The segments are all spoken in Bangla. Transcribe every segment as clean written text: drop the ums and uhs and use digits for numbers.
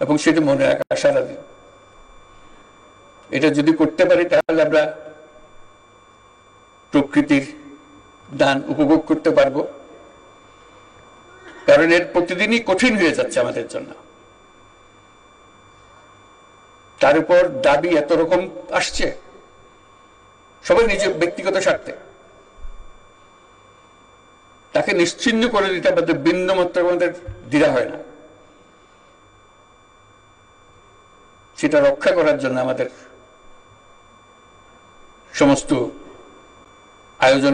এবং সেটা মনে রাখা সারাদিন। এটা যদি করতে পারি তাহলে আমরা প্রকৃতির দান উপভোগ করতে পারবো, কারণ এর প্রতিদিনই কঠিন হয়ে যাচ্ছে আমাদের জন্য। তার উপর দাবি এত রকম আসছে, সবাই নিজের ব্যক্তিগত স্বার্থে। তাকে নিশ্চিহ্ন করে দিতে আমাদের বিন্দুমাত্র আমাদের দ্বিধা হয় না। সেটা রক্ষা করার জন্য আমাদের সমস্ত আয়োজন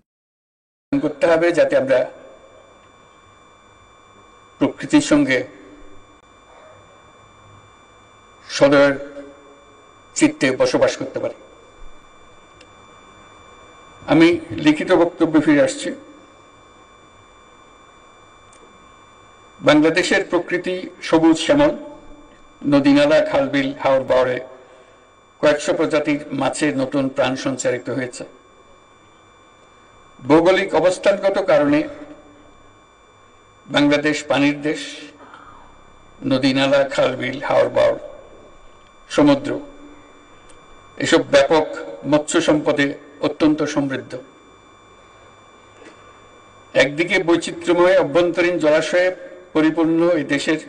করতে হবে, যাতে আমরা প্রকৃতির সঙ্গে সদয় চিত্তে বসবাস করতে পারি। আমি লিখিত বক্তব্যে ফিরে আসছি। বাংলাদেশের প্রকৃতি সবুজ শ্যামল, নদী নালা খালবিল হাওর বাওরে কয়েকশো প্রজাতির মাছের নতুন প্রাণ সঞ্চারিত হয়েছে। ভৌগোলিক অবস্থানগত কারণে বাংলাদেশ পানির দেশ। নদী নালা খালবিল হাওর বাওর সমুদ্র এসব ব্যাপক মৎস্য সম্পদে অত্যন্ত সমৃদ্ধ। একদিকে বৈচিত্র্যময় অভ্যন্তরীণ জলাশয়ে পরিপূর্ণ এই দেশের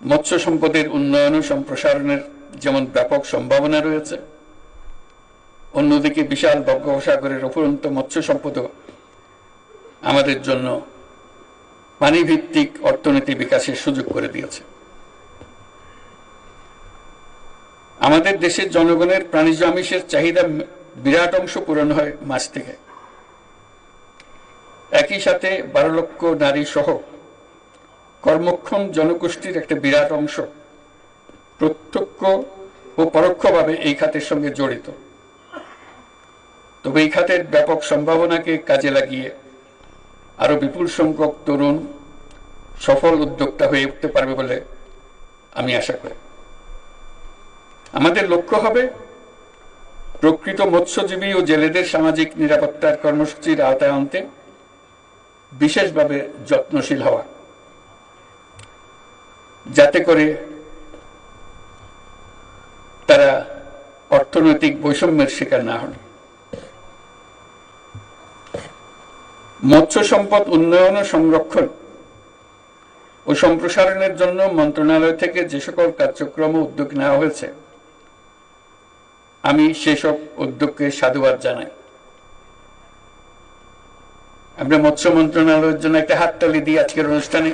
মৎস্য সম্পদের উন্নয়ন ও সম্প্রসারণের যেমন ব্যাপক সম্ভাবনা রয়েছে, অন্যদিকে বিশাল বঙ্গোপসাগরের অফুরন্ত মৎস্য সম্পদও আমাদের জন্য পানিভিত্তিক অর্থনীতি বিকাশের সুযোগ করে দিয়েছে। আমাদের দেশের জনগণের প্রাণীজ আমিষের চাহিদা বিরাট অংশ পূরণ হয় মাছ থেকে। একই সাথে 12 লক্ষ নারী সহ কর্মক্ষম জনগোষ্ঠীর একটা বিরাট অংশ প্রত্যক্ষ ও পরোক্ষভাবে এই খাতের সঙ্গে জড়িত। তবে এই খাতের ব্যাপক সম্ভাবনাকে কাজে লাগিয়ে আরো বিপুল সংখ্যক তরুণ সফল উদ্যোক্তা হয়ে উঠতে পারবে বলে আমি আশা করি। আমাদের লক্ষ্য হবে প্রকৃত মৎস্যজীবী ও জেলেদের সামাজিক নিরাপত্তার কর্মসূচির আওতায় আনতে বিশেষভাবে যত্নশীল হওয়া, যাতে করে তারা অর্থনৈতিক বৈষম্যের শিকার না হন। মৎস্য সম্পদ উন্নয়ন ও সংরক্ষণ ও সম্প্রসারণের জন্য মন্ত্রণালয় থেকে যে সকল কার্যক্রম ও উদ্যোগ নেওয়া হয়েছে, আমি সেসব উদ্যোগকে সাধুবাদ জানাই। আমরা মৎস্য মন্ত্রণালয়ের জন্য একটা হাততালি দিই আজকের অনুষ্ঠানে।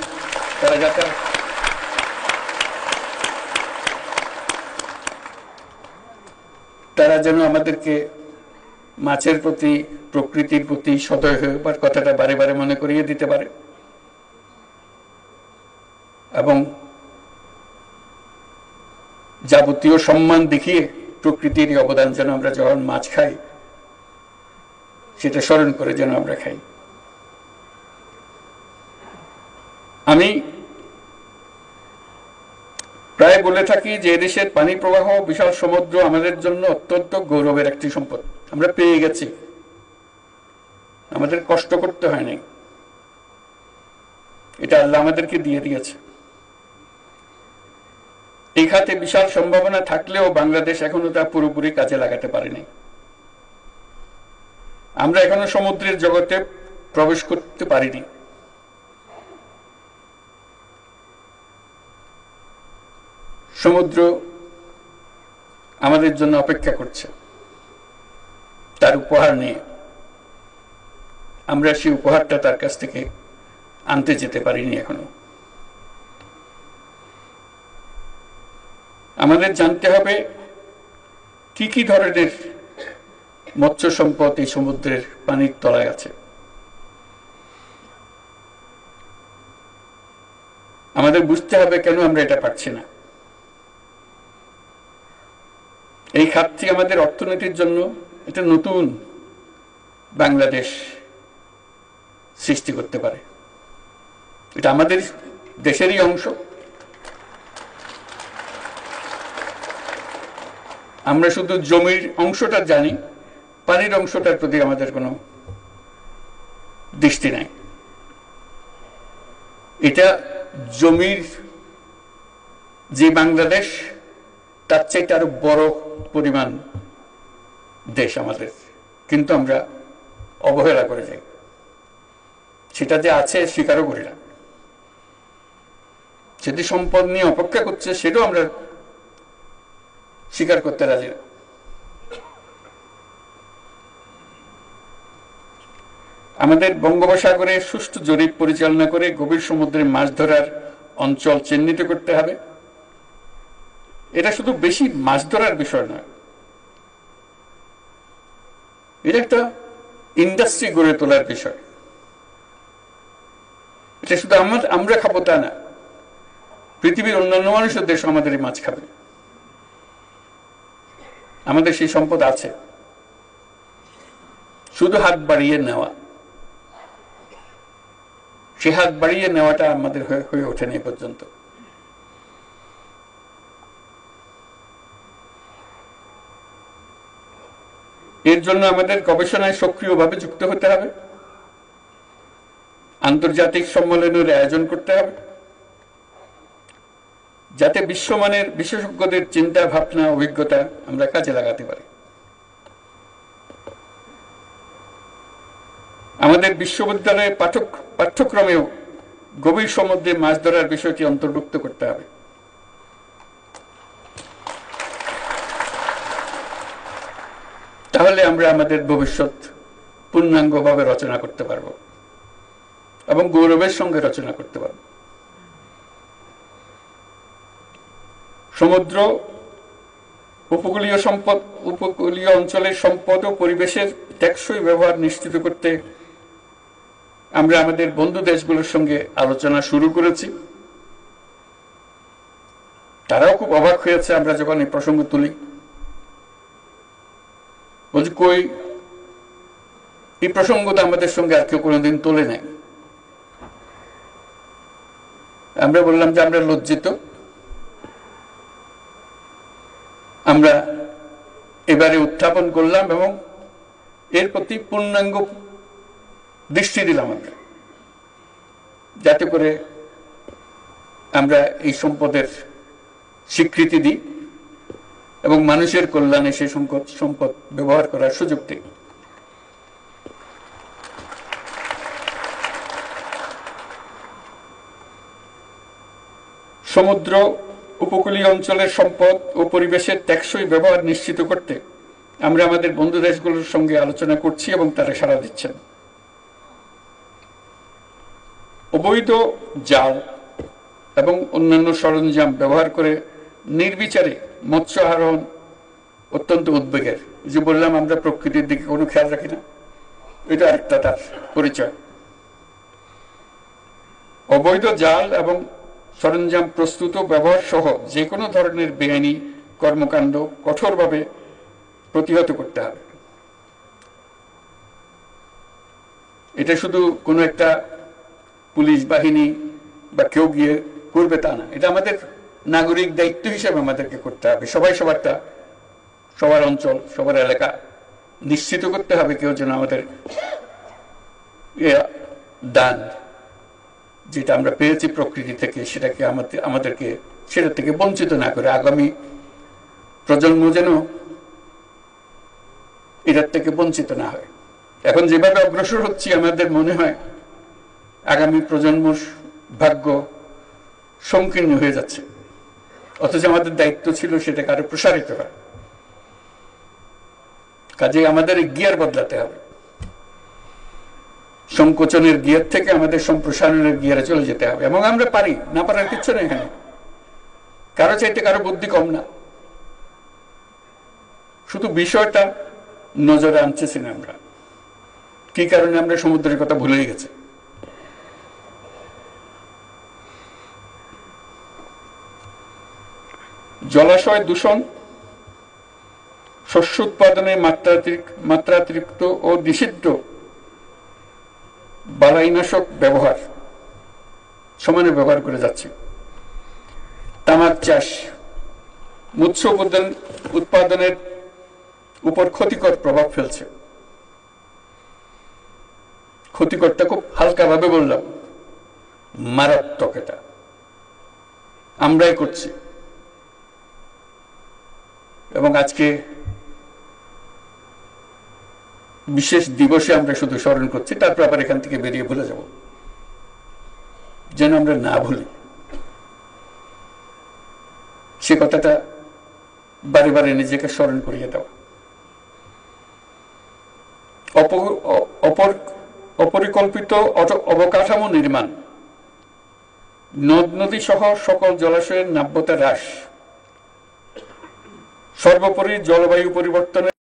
তারা যেন আমাদেরকে মাছের প্রতি, প্রকৃতির প্রতি সদয় হবার কথাটা বারে বারে মনে করিয়ে দিতে পারে, এবং যাবতীয় সম্মান দেখিয়ে প্রকৃতির অবদান যেন আমরা যখন মাছ খাই সেটা স্মরণ করে যেন আমরা খাই। আমি প্রায় বলে থাকি যে এদেশের পানি প্রবাহ, বিশাল সমুদ্র আমাদের জন্য অত্যন্ত গৌরবের একটি সম্পদ। আমরা পেয়ে গেছি, আমাদের কষ্ট করতে হয় নাই, এটা আল্লাহ আমাদেরকে দিয়ে দিয়েছে। এই খাতে বিশাল সম্ভাবনা থাকলেও বাংলাদেশ এখনো তা পুরোপুরি কাজে লাগাতে পারেনি। আমরা এখনো সমুদ্রের জগতে প্রবেশ করতে পারিনি। সমুদ্র আমাদের জন্য অপেক্ষা করছে তার উপহার নিয়ে। আমরা সেই উপহারটা তার কাছ থেকে আনতে যেতে পারিনি এখনো। আমাদের জানতে হবে কি কি ধরনের মৎস্য সম্পদ এই সমুদ্রের পানির তলায় আছে। আমাদের বুঝতে হবে কেন আমরা এটা পাচ্ছি না। এই খাতটি আমাদের অর্থনীতির জন্য একটা নতুন বাংলাদেশ সৃষ্টি করতে পারে। এটা আমাদের দেশেরই অংশ। আমরা শুধু জমির অংশটা জানি, পানির অংশটার প্রতি আমাদের কোনো দৃষ্টি নাই। এটা জমির যে বাংলাদেশ তার চাইতে আরো বড় পরিমাণ দেশ আমাদের, কিন্তু আমরা অবহেলা করে যাই, সেটা যে আছে স্বীকারও করি না। সেটি সম্পদ নিয়ে অপেক্ষা করছে সেটাও আমরা স্বীকার করতে রাজি না। আমাদের বঙ্গোপসাগরে সুষ্ঠু জরিপ পরিচালনা করে গভীর সমুদ্রে মাছ ধরার অঞ্চল চিহ্নিত করতে হবে। এটা শুধু বেশি মাছ ধরার বিষয় নয়, এটা একটা ইন্ডাস্ট্রি গড়ে তোলার বিষয়। এটা শুধু আমরা খাবো তা না, পৃথিবীর অন্যান্য মানুষের দেশ আমাদের এই মাছ খাবে। আমাদের সেই সম্পদ আছে, শুধু হাত বাড়িয়ে নেওয়া, সে হাত বাড়িয়ে নেওয়াটা আমাদের হয়ে ওঠেনি এ পর্যন্ত। এর জন্য আমাদের গবেষণায় সক্রিয়ভাবে যুক্ত হতে হবে, আন্তর্জাতিক সম্মেলনের আয়োজন করতে হবে, যাতে বিশ্বমানের বিশেষজ্ঞদের চিন্তা ভাবনা অভিজ্ঞতা আমরা কাজে লাগাতে পারি। আমাদের বিশ্ববিদ্যালয়ের পাঠ্যক্রমেও গভীর সমুদ্রে মাছ ধরার বিষয়টি অন্তর্ভুক্ত করতে হবে। তাহলে আমরা আমাদের ভবিষ্যৎ পূর্ণাঙ্গভাবে রচনা করতে পারব এবং গৌরবের সঙ্গে রচনা করতে পারব। সমুদ্র, উপকূলীয় অঞ্চলের সম্পদ ও পরিবেশের টেকসই ব্যবহার নিশ্চিত করতে আমরা আমাদের বন্ধু দেশগুলোর সঙ্গে আলোচনা শুরু করেছি। তারাও খুব অবাক হয়েছে আমরা যখন এই প্রসঙ্গ তুলি। বলছি, কই এই প্রসঙ্গ তো আমাদের সঙ্গে আর কেউ কোনোদিন তোলে নাই। আমরা বললাম যে আমরা লজ্জিত, আমরা এবারে উত্থাপন করলাম এবং এর প্রতি পূর্ণাঙ্গ দৃষ্টি দিলাম আমরা, যাতে করে আমরা এই সম্পদের স্বীকৃতি দিই এবং মানুষের কল্যাণে সেই সম্পদ ব্যবহার করার সুযোগ দিই। সমুদ্র, উপকূলীয় অঞ্চলের সম্পদ ও পরিবেশের টেকসই ব্যবহার নিশ্চিত করতে আমরা আমাদের বন্ধু দেশগুলোর সঙ্গে আলোচনা করছি এবং তারা সাড়া দিচ্ছেন। অবৈধ জাল এবং অন্যান্য সরঞ্জাম ব্যবহার করে নির্বিচারে মৎস্য আহরণ অত্যন্ত উদ্বেগের। যে বললাম আমরা প্রকৃতির দিকে কোনো খেয়াল রাখি না, এটা আরেকটা তার পরিচয়। অবৈধ জাল এবং সরঞ্জাম প্রস্তুত ব্যবহার সহ যে কোনো ধরনের বেআইনি কর্মকাণ্ড কঠোরভাবে প্রতিহত করতে হবে। এটা শুধু কোনো একটা পুলিশ বাহিনী বা কেউ গিয়ে করবে তা না, এটা আমাদের নাগরিক দায়িত্ব হিসেবে আমাদেরকে করতে হবে। সবাই সবারটা, সবার অঞ্চল, সবার এলাকা নিশ্চিত করতে হবে কেউ যেন আমাদের দান যেটা আমরা পেয়েছি প্রকৃতি থেকে সেটাকে আমাদেরকে সেটা থেকে বঞ্চিত না করে আগামী প্রজন্ম যেন এটার থেকে বঞ্চিত না হয়। এখন যেভাবে অগ্রসর হচ্ছি আমাদের মনে হয় আগামী প্রজন্মর ভাগ্য সংকীর্ণ হয়ে যাচ্ছে, অথচ আমাদের দায়িত্ব ছিল সেটাকে আরো প্রসারিত করা। কাজে আমাদের গিয়ার বদলাতে হবে, সংকোচনের গিয়ার থেকে আমাদের সম্প্রসারণের গিয়ারে চলে যেতে হবে। এবং আমরা পারি, না পারার কিচ্ছু নেই এখানে, কারো চাইতে কারো বুদ্ধি কম না, শুধু বিষয়টা নজরে আনতেছি না আমরা। কি কারণে আমরা সমুদ্রের কথা ভুলেই গেছি। জলাশয় দূষণ, শস্য উৎপাদনে মাত্রাতিরিক্ত ও নিষিদ্ধ বালাইনাশক ব্যবহার সমানে ব্যবহার করে যাচ্ছে। তামাক চাষ মৎস্য উৎপাদনের উপর ক্ষতিকর প্রভাব ফেলছে। ক্ষতিকরটা খুব হালকা ভাবে বললাম, মারাত্মক। এটা আমরাই করছি, এবং আজকে বিশেষ দিবসে আমরা শুধু স্মরণ করছি, তারপর আবার এখান থেকে বেরিয়ে ভুলে যাব, যেন আমরা না ভুলি। সে কথাটা বারে বারে নিজেকে স্মরণ করিয়ে দেওয়া। অপরিকল্পিত অবকাঠামো নির্মাণ, নদ নদী সহ সকল জলাশয়ের নাব্যতা হ্রাস, সর্বোপরি জলবায়ু পরিবর্তনের